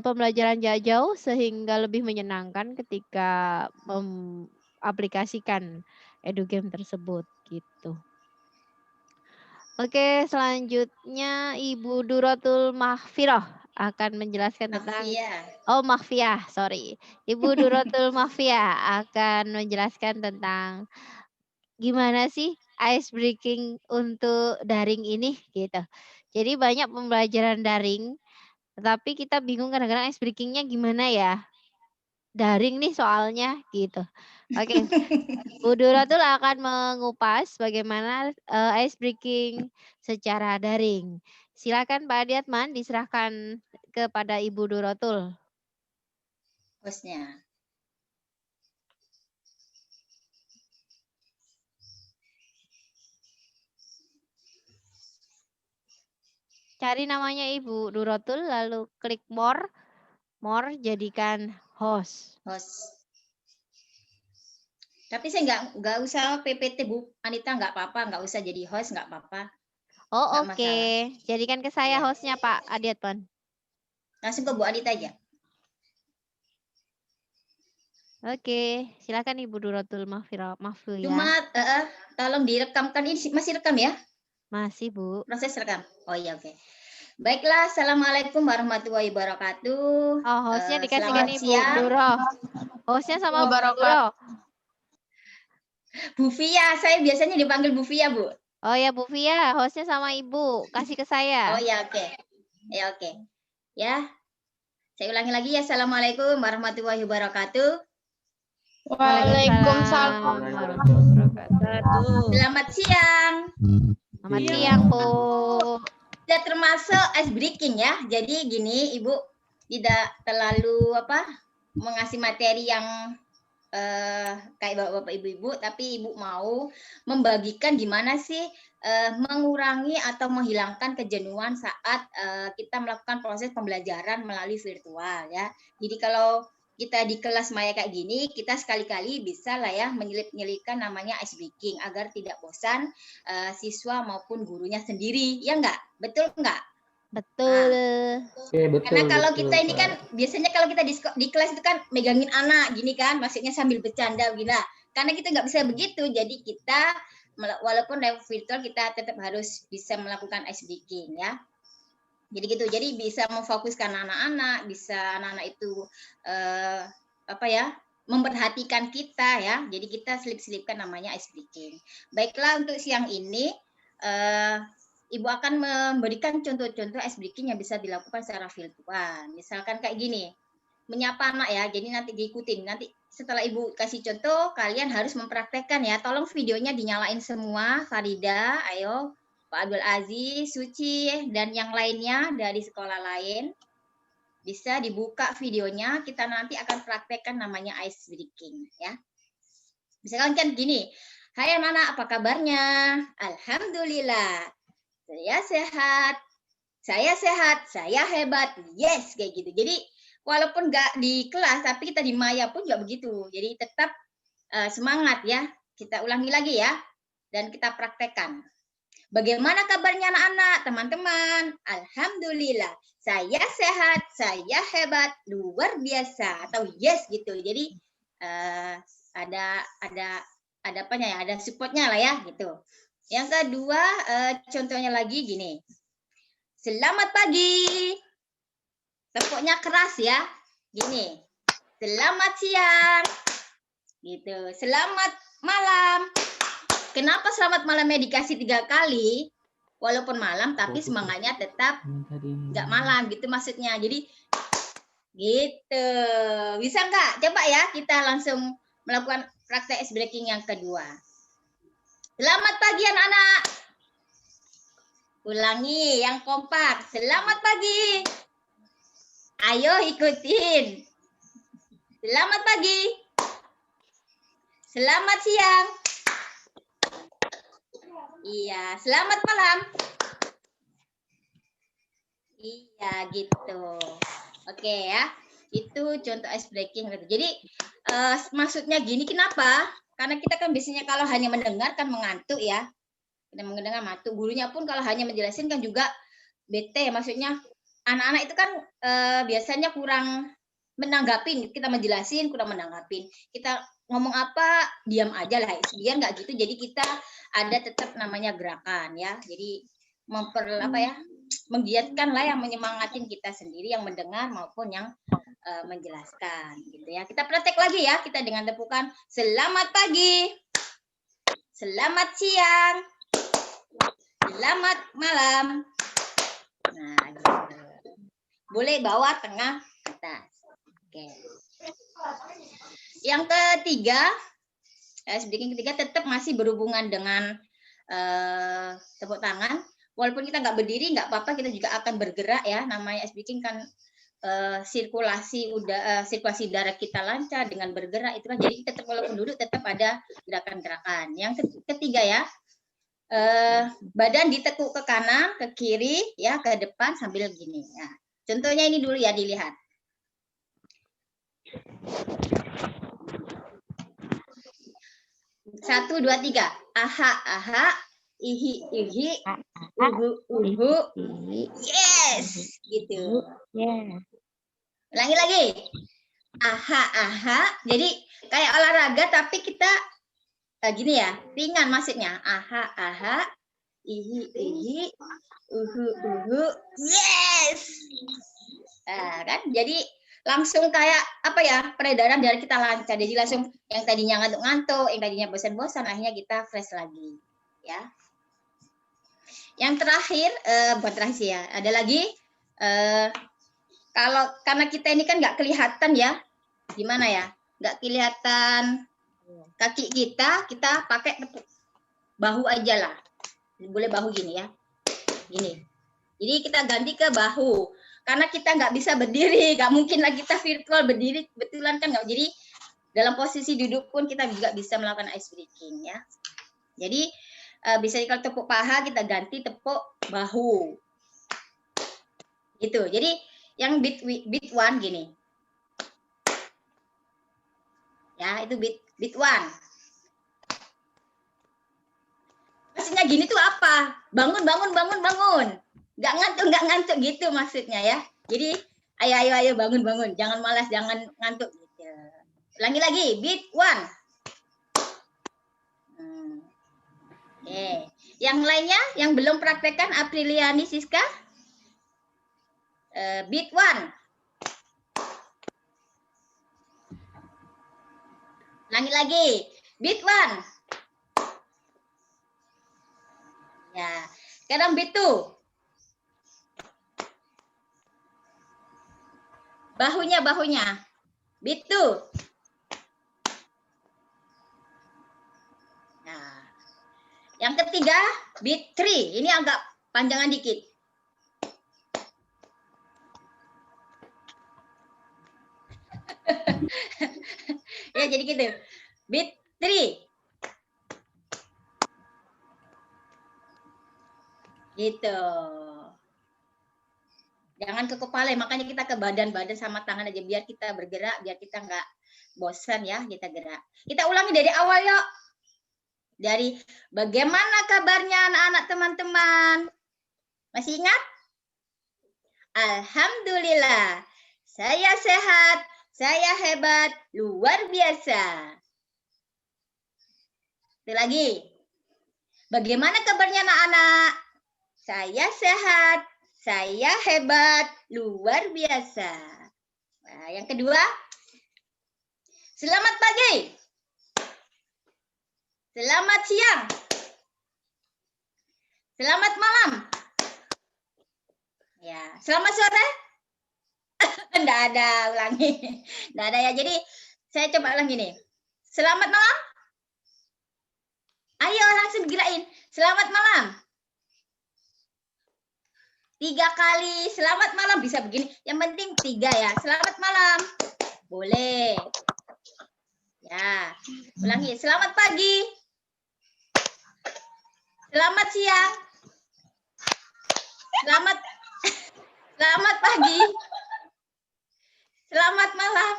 pembelajaran jarak jauh sehingga lebih menyenangkan ketika mengaplikasikan EduGame tersebut gitu. Oke, selanjutnya Ibu Duratul Mahfiroh akan menjelaskan tentang Mahfiah, sorry. Ibu Duratul Mahfiah akan menjelaskan tentang gimana sih ice breaking untuk daring ini gitu. Jadi banyak pembelajaran daring, tetapi kita bingung kadang-kadang ice breaking-nya gimana ya. Daring nih soalnya gitu. Oke. Bu Duratul akan mengupas bagaimana ice breaking secara daring. Silakan Pak Adiatman diserahkan kepada Ibu Duratul. Hostnya. Cari namanya Ibu Duratul lalu klik more, jadikan host. Tapi saya nggak usah PPT Bu Anita, nggak apa-apa, nggak usah jadi host, nggak apa-apa. Oh oke. Jadikan ke saya hostnya Pak Adiatman. Langsung ke Bu Anita aja. Oke, silakan Ibu Duratul Mahfiroh ya. Cuma tolong direkamkan, ini masih rekam ya? Masih Bu. Proses rekam. Oh iya oke. Baiklah, assalamualaikum warahmatullahi wabarakatuh. Oh, hostnya dikasihkan Ibu Duro. Hostnya sama Bu Duro. Bu Fia, saya biasanya dipanggil Bu Fia, Bu. Oh ya Bu Fia, hostnya sama Ibu, kasih ke saya. Oh ya oke. Ya oke. Ya, saya ulangi lagi ya. Assalamualaikum warahmatullahi wabarakatuh. Waalaikumsalam warahmatullahi wabarakatuh. Selamat siang. Selamat siang Bu. Tidak termasuk ice breaking ya. Jadi gini Ibu, tidak terlalu mengasih materi yang kayak bapak-bapak ibu-ibu, tapi ibu mau membagikan gimana sih mengurangi atau menghilangkan kejenuhan saat kita melakukan proses pembelajaran melalui virtual ya. Jadi kalau kita di kelas maya kayak gini, kita sekali-kali bisa lah ya menyelip-nyelipkan namanya ice breaking agar tidak bosan siswa maupun gurunya sendiri, ya enggak? Betul enggak? Betul. Oke, betul. Karena kalau betul, kita ini Pak. kan biasanya kalau kita di kelas itu kan megangin anak gini kan, maksudnya sambil bercanda gini. Karena kita nggak bisa begitu, jadi kita walaupun lewat virtual kita tetap harus bisa melakukan ice breaking ya. Jadi gitu, jadi bisa memfokuskan anak-anak, bisa anak-anak itu memperhatikan kita ya. Jadi kita selip-selipkan namanya ice breaking. Baiklah, untuk siang ini Ibu akan memberikan contoh-contoh ice breaking yang bisa dilakukan secara virtual. Misalkan kayak gini, menyapa anak ya, jadi nanti diikutin. Nanti setelah Ibu kasih contoh, kalian harus mempraktekkan ya. Tolong videonya dinyalain semua, Farida, ayo, Pak Abdul Aziz, Suci, dan yang lainnya dari sekolah lain. Bisa dibuka videonya, kita nanti akan praktekkan namanya ice breaking ya. Misalkan kan gini, hai anak-anak, apa kabarnya? Alhamdulillah. Saya sehat, saya hebat, yes, kayak gitu. Jadi walaupun nggak di kelas, tapi kita di maya pun nggak begitu. Jadi tetap semangat ya. Kita ulangi lagi ya, dan kita praktekkan. Bagaimana kabarnya anak-anak, teman-teman? Alhamdulillah, saya sehat, saya hebat, luar biasa, atau yes gitu. Jadi ada apanya ya, ada supportnya lah ya gitu. Yang kedua, contohnya lagi gini. Selamat pagi. Tepuknya keras ya. Gini. Selamat siang. Gitu. Selamat malam. Kenapa selamat malamnya dikasih 3 kali? Walaupun malam, tapi semangatnya tetap nggak malam gitu maksudnya. Jadi gitu. Bisa nggak? Coba ya kita langsung melakukan praktek ice breaking yang kedua. Selamat pagi anak-anak. Ulangi yang kompak. Selamat pagi. Ayo ikutin. Selamat pagi. Selamat siang. Iya, selamat malam. Iya, gitu. Oke ya. Itu contoh ice breaking. Jadi maksudnya gini, kenapa? Karena kita kan biasanya kalau hanya mendengar kan mengantuk ya. Kita mendengar ngantuk. Gurunya pun kalau hanya menjelaskan kan juga bete. Maksudnya anak-anak itu kan biasanya kurang menanggapin. Kita menjelasin kurang menanggapin. Kita ngomong apa diam aja lah. Biar nggak gitu. Jadi kita ada tetap namanya gerakan ya. Jadi menggiatkan lah, yang menyemangatin kita sendiri yang mendengar maupun yang menjelaskan gitu ya. Kita praktek lagi ya, kita dengan tepukan selamat pagi, selamat siang, selamat malam. Nah, gitu. Boleh bawah, tengah, atas. Oke. Yang ketiga, ice breaking ketiga tetap masih berhubungan dengan tepuk tangan. Walaupun kita nggak berdiri, nggak apa-apa, kita juga akan bergerak ya. Namanya ice breaking kan sirkulasi darah kita lancar dengan bergerak itu kan. Jadi tetap walaupun duduk tetap ada gerakan-gerakan. Yang ketiga ya, badan ditekuk ke kanan, ke kiri, ya ke depan sambil gini. Ya. Contohnya ini dulu ya, dilihat. 1, 2, 3. Aha, aha. Ihi, ihi. Uhu, uhu. Yes. Gitu. Ulangi lagi. Aha, aha. Jadi kayak olahraga tapi kita gini ya, ringan maksudnya. Aha, aha. Ihi, ihi. Uhu, uhu. Yes. Kan jadi langsung kayak apa ya, peredaran darah kita lancar. Jadi langsung yang tadinya ngantuk-ngantuk, yang tadinya bosan-bosan, akhirnya kita fresh lagi. Ya. Yang terakhir, bukan terakhir sih ya, ada lagi. Karena kita ini kan nggak kelihatan ya, gimana ya, nggak kelihatan kaki kita pakai bahu aja lah, boleh bahu gini ya, gini. Jadi kita ganti ke bahu, karena kita nggak bisa berdiri, nggak mungkin lah kita virtual berdiri, betulan kan nggak. Jadi dalam posisi duduk pun kita juga bisa melakukan ice breaking ya. Jadi bisa kalau tepuk paha kita ganti tepuk bahu. Gitu. Jadi yang beat one gini. Ya, itu beat one. Maksudnya gini tuh apa? Bangun. Nggak ngantuk gitu maksudnya ya. Jadi ayo bangun. Jangan malas, jangan ngantuk gitu. Ulangi lagi, beat one. Oke. Yang lainnya yang belum praktekkan Apriliani, Siska? Beat one. Ulangi lagi, beat one. Ya, sekarang beat two. Bahunya. Beat two. Nah, yang ketiga, beat three. Ini agak panjangan dikit. Ya, jadi gitu. Beat three. Gitu. Jangan ke kepala, makanya kita ke badan sama tangan aja biar kita bergerak, biar kita nggak bosan ya kita gerak. Kita ulangi dari awal yuk. Dari bagaimana kabarnya anak-anak teman-teman? Masih ingat? Alhamdulillah. Saya sehat, saya hebat, luar biasa. Itu lagi. Bagaimana kabarnya anak-anak? Saya sehat, saya hebat, luar biasa. Nah, yang kedua, selamat pagi, selamat siang, selamat malam. Ya, selamat sore. Enggak ada, ulangi. Enggak ada ya. Jadi saya coba ulangi nih. Selamat malam. Ayo langsung gerain. Selamat malam. 3 kali selamat malam bisa begini. Yang penting 3 ya. Selamat malam. Boleh. Ya. Ulangi. Selamat pagi. Selamat siang. Selamat pagi. Selamat malam.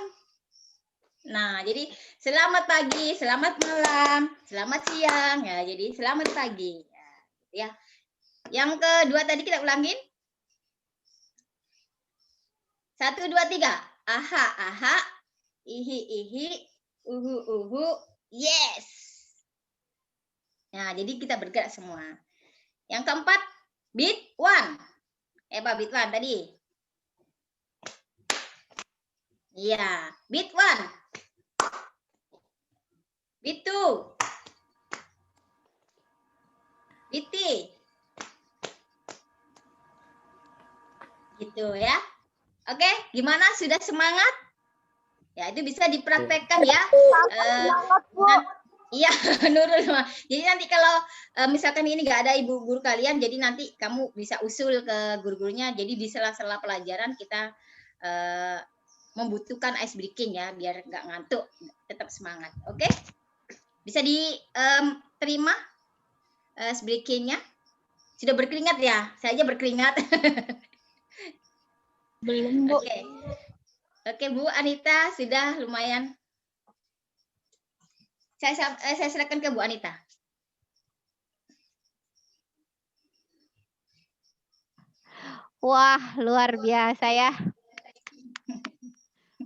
Nah, jadi selamat pagi, selamat malam, selamat siang. Ya, jadi selamat pagi. Ya. Yang kedua tadi kita ulangin. 1, 2, 3. Aha. Ihi. Uhu. Yes. Nah, jadi kita bergerak semua. Yang keempat, beat one. Beat one tadi. Iya, beat one. Beat two. Beat three. Gitu ya. Oke, gimana? Sudah semangat? Ya, itu bisa dipraktekkan ya. Iya, Nurul. Jadi nanti kalau misalkan ini nggak ada ibu guru kalian, jadi nanti kamu bisa usul ke guru-gurunya. Jadi di sela-sela pelajaran kita membutuhkan ice breaking ya, biar nggak ngantuk, tetap semangat. Oke? Bisa diterima ice breakingnya? Sudah berkeringat ya? Saya aja berkeringat. Belum, Bu. Oke, Bu Anita sudah lumayan. Saya serahkan ke Bu Anita. Wah, luar biasa ya.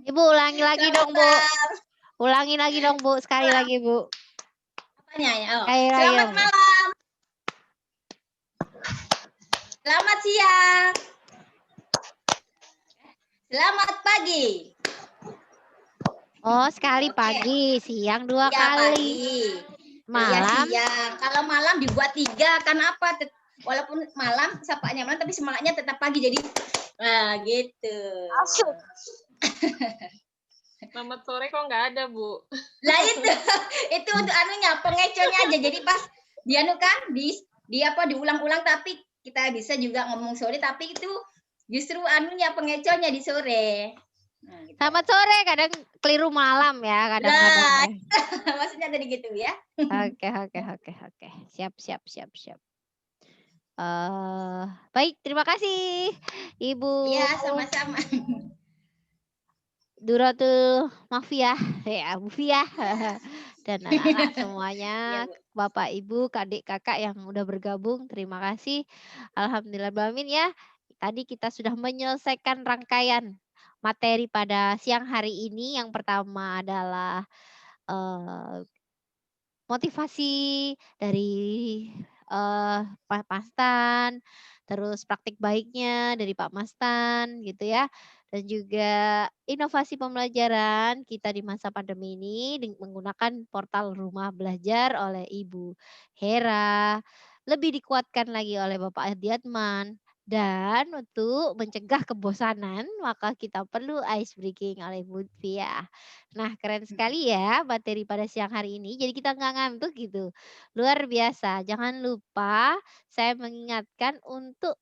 Ibu ulangi lagi dong, Bu. Ulangi lagi dong, Bu. Sekali lagi, Bu. Apanya ya? Oh. Sekali lagi Selamat dong, Bu. malam. Selamat siang. Selamat pagi. Oh, sekali pagi, siang 2 Ya, kali. pagi. Malam. Ya, siang. Kalau malam dibuat 3, kenapa? Walaupun malam, sapaannya malam, tapi semangatnya tetap pagi. Jadi, nah gitu. Selamat sore kok nggak ada, Bu. Lah itu untuk anunya, pengeconya aja. Jadi pas dianukan, diulang-ulang, tapi kita bisa juga ngomong sore, tapi itu justru anunya pengeconya di sore. Nah, gitu. Selamat sore, kadang keliru malam ya, kadang-kadang. Nah, Ya. maksudnya tadi gitu ya. Oke. Siap. Baik, terima kasih Ibu Ya, sama-sama. Duratul Mafiah, ya Bu Fiah, dan anak-anak Iya, semuanya, Bu. Bapak Ibu, adik kakak yang udah bergabung, terima kasih. Alhamdulillahirrahmanirrahim ya. Tadi kita sudah menyelesaikan rangkaian materi pada siang hari ini. Yang pertama adalah motivasi dari Pak Mastan, terus praktik baiknya dari Pak Mastan gitu ya. Dan juga inovasi pembelajaran kita di masa pandemi ini menggunakan portal Rumah Belajar oleh Ibu Hera. Lebih dikuatkan lagi oleh Bapak Adiatman. Dan untuk mencegah kebosanan, maka kita perlu ice breaking oleh Bu Fia. Nah, keren sekali ya materi pada siang hari ini. Jadi kita nggak ngantuk gitu. Luar biasa. Jangan lupa saya mengingatkan untuk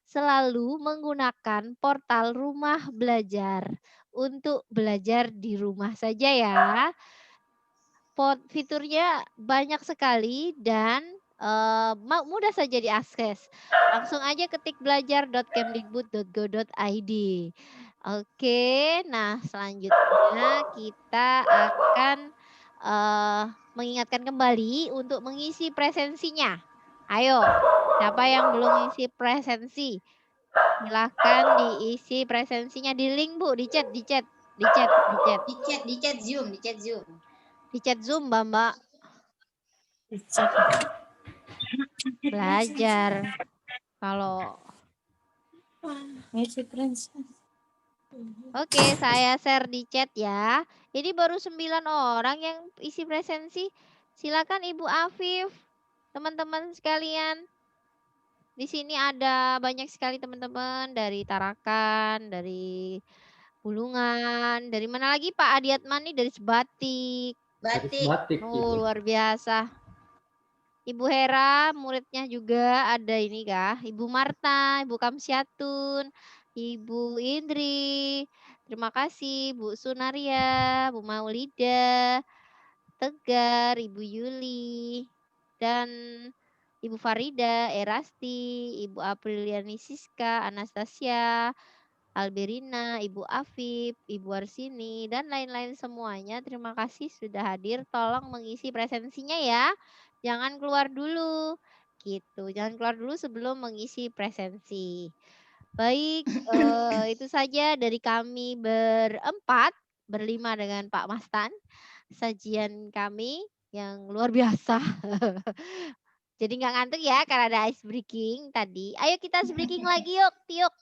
selalu menggunakan portal Rumah Belajar untuk belajar di rumah saja ya. Fiturnya banyak sekali dan mudah saja diakses. Langsung aja ketik belajar.kemdikbud.go.id. Oke, nah selanjutnya kita akan mengingatkan kembali untuk mengisi presensinya. Ayo, siapa yang belum ngisi presensi? Silahkan diisi presensinya di link Bu, di chat. Di chat Zoom. Di chat Zoom, Mbak. Belajar. Kalau Oke, saya share di chat ya. Ini baru 9 orang yang isi presensi. Silakan Ibu Afif, teman-teman sekalian. Di sini ada banyak sekali teman-teman dari Tarakan, dari Bulungan, dari mana lagi Pak Adiatman nih, dari Sebatik. Batik. Oh, luar biasa. Ibu Hera, muridnya juga ada ini kah? Ibu Marta, Ibu Kamsiatun, Ibu Indri. Terima kasih Bu Sunaria, Bu Maulida, Tegar, Ibu Yuli, dan Ibu Farida, Erasti, Ibu Apriliani Siska, Anastasia, Alberina, Ibu Afif, Ibu Arsini, dan lain-lain semuanya. Terima kasih sudah hadir. Tolong mengisi presensinya ya. Jangan keluar dulu. Gitu. Jangan keluar dulu sebelum mengisi presensi. Baik, itu saja dari kami berlima dengan Pak Mastan. Sajian kami yang luar biasa. Jadi nggak ngantuk ya karena ada ice breaking tadi. Ayo kita ice breaking lagi yuk, Tiuk.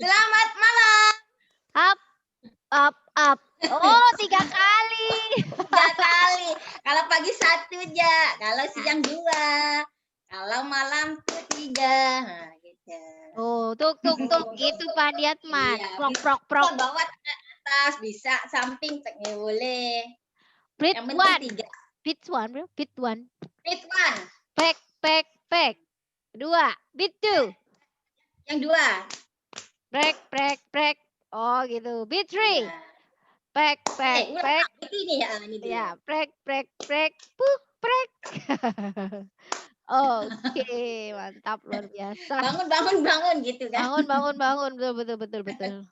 Selamat malam. Up. Oh, 3 kali. 3 kali. Kalau pagi 1 aja, kalau siang 2, kalau malam tuh 3. Nah, gitu. Oh, tuk gitu Pak Diatman. Iya, Prok. bisa bawa ke atas, bisa samping, boleh. Beat Yang penting 3. Beat one, bro. Beat one. Pack. 2. Beat 2. Yang 2. Break. Oh, gitu. Beat 3. Ya. Pack. Ini ya, ini dia. Ya, break. Break. Oke, mantap luar biasa. Bangun gitu kan. Bangun. Betul.